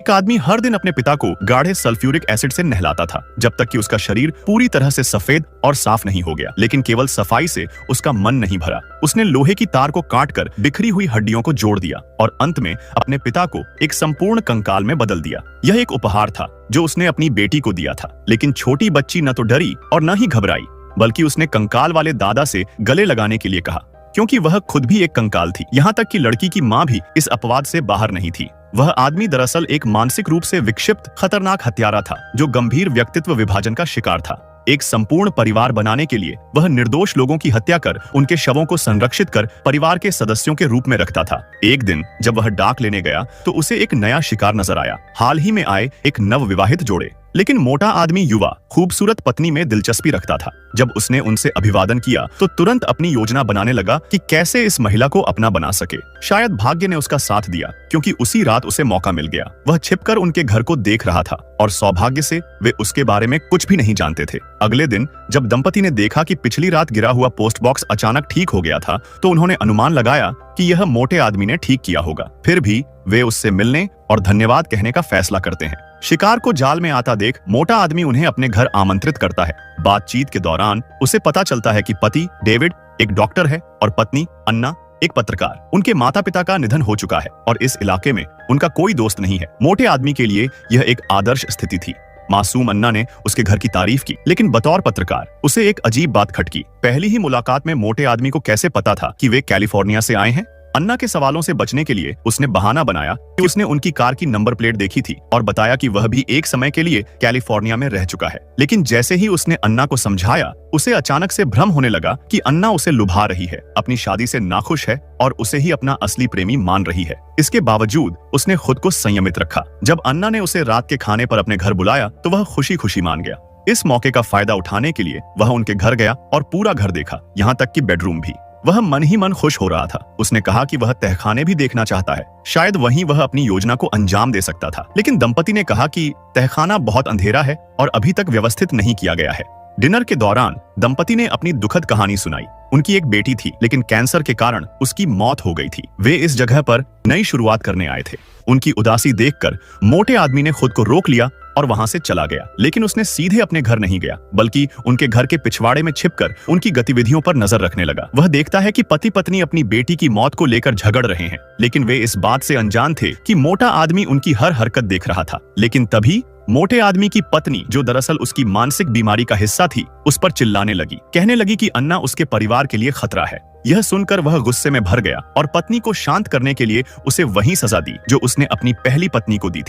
एक आदमी हर दिन अपने पिता को गाढ़े सल्फ्यूरिक एसिड से नहलाता था जब तक कि उसका शरीर पूरी तरह से सफेद और साफ नहीं हो गया। लेकिन केवल सफाई से उसका मन नहीं भरा। उसने लोहे की तार को काटकर बिखरी हुई हड्डियों को जोड़ दिया और अंत में अपने पिता को एक संपूर्ण कंकाल में बदल दिया। यह एक उपहार था जो उसने अपनी बेटी को दिया था। लेकिन छोटी बच्ची न तो डरी और न ही घबराई, बल्कि उसने कंकाल वाले दादा से गले लगाने के लिए कहा, क्योंकि वह खुद भी एक कंकाल थी। यहाँ तक कि लड़की की माँ भी इस अपवाद से बाहर नहीं थी। वह आदमी दरअसल एक मानसिक रूप से विक्षिप्त खतरनाक हत्यारा था जो गंभीर व्यक्तित्व विभाजन का शिकार था। एक संपूर्ण परिवार बनाने के लिए वह निर्दोष लोगों की हत्या कर उनके शवों को संरक्षित कर परिवार के सदस्यों के रूप में रखता था। एक दिन जब वह डाक लेने गया तो उसे एक नया शिकार नजर आया। हाल ही में आए एक नवविवाहित जोड़े। लेकिन मोटा आदमी युवा खूबसूरत पत्नी में दिलचस्पी रखता था। जब उसने उनसे अभिवादन किया तो तुरंत अपनी योजना बनाने लगा कि कैसे इस महिला को अपना बना सके। शायद भाग्य ने उसका साथ दिया, क्योंकि उसी रात उसे मौका मिल गया। वह छिपकर उनके घर को देख रहा था और सौभाग्य से वे उसके बारे में कुछ भी नहीं जानते थे। अगले दिन जब दंपति ने देखा कि पिछली रात गिरा हुआ पोस्ट बॉक्स अचानक ठीक हो गया था, तो उन्होंने अनुमान लगाया कि यह मोटे आदमी ने ठीक किया होगा। फिर भी वे उससे मिलने और धन्यवाद कहने का फैसला करते हैं। शिकार को जाल में आता देख मोटा आदमी उन्हें अपने घर आमंत्रित करता है। बातचीत के दौरान उसे पता चलता है कि पति डेविड एक डॉक्टर है और पत्नी अन्ना एक पत्रकार। उनके माता पिता का निधन हो चुका है और इस इलाके में उनका कोई दोस्त नहीं है। मोटे आदमी के लिए यह एक आदर्श स्थिति थी। मासूम अन्ना ने उसके घर की तारीफ की, लेकिन बतौर पत्रकार उसे एक अजीब बात खटकी। पहली ही मुलाकात में मोटे आदमी को कैसे पता था कि वे कैलिफोर्निया से आए हैं? अन्ना के सवालों से बचने के लिए उसने बहाना बनाया कि उसने उनकी कार की नंबर प्लेट देखी थी और बताया कि वह भी एक समय के लिए कैलिफोर्निया में रह चुका है। लेकिन जैसे ही उसने अन्ना को समझाया, उसे अचानक से भ्रम होने लगा कि अन्ना उसे लुभा रही है, अपनी शादी से नाखुश है और उसे ही अपना असली प्रेमी मान रही है। इसके बावजूद उसने खुद को संयमित रखा। जब अन्ना ने उसे रात के खाने पर अपने घर बुलाया तो वह खुशी खुशी मान गया। इस मौके का फायदा उठाने के लिए वह उनके घर गया और पूरा घर देखा, यहाँ तक कि बेडरूम भी। वह मन ही मन खुश हो रहा था। उसने कहा कि वह तहखाने भी देखना चाहता है, शायद वहीं वह अपनी योजना को अंजाम दे सकता था। लेकिन दंपति ने कहा कि तहखाना बहुत अंधेरा है और अभी तक व्यवस्थित नहीं किया गया है। डिनर के दौरान दंपति ने अपनी दुखद कहानी सुनाई। उनकी एक बेटी थी, लेकिन कैंसर के कारण उसकी मौत हो गई थी। वे इस जगह पर नई शुरुआत करने आए थे। उनकी उदासी देखकर मोटे आदमी ने खुद को रोक लिया और वहां से चला गया। लेकिन उसने सीधे अपने घर नहीं गया, बल्कि उनके घर के पिछवाड़े में छिपकर उनकी गतिविधियों पर नजर रखने लगा। वह देखता है कि पति पत्नी अपनी बेटी की मौत को लेकर झगड़ रहे हैं, लेकिन वे इस बात से अनजान थे कि मोटा आदमी उनकी हर हरकत देख रहा था। लेकिन तभी मोटे आदमी की पत्नी, जो दरअसल उसकी मानसिक बीमारी का हिस्सा थी, उस पर चिल्लाने लगी, कहने लगी कि अन्ना उसके परिवार के लिए खतरा है। यह सुनकर वह गुस्से में भर गया और पत्नी को शांत करने के लिए उसे वही सजा दी जो उसने अपनी पहली पत्नी को दी थी।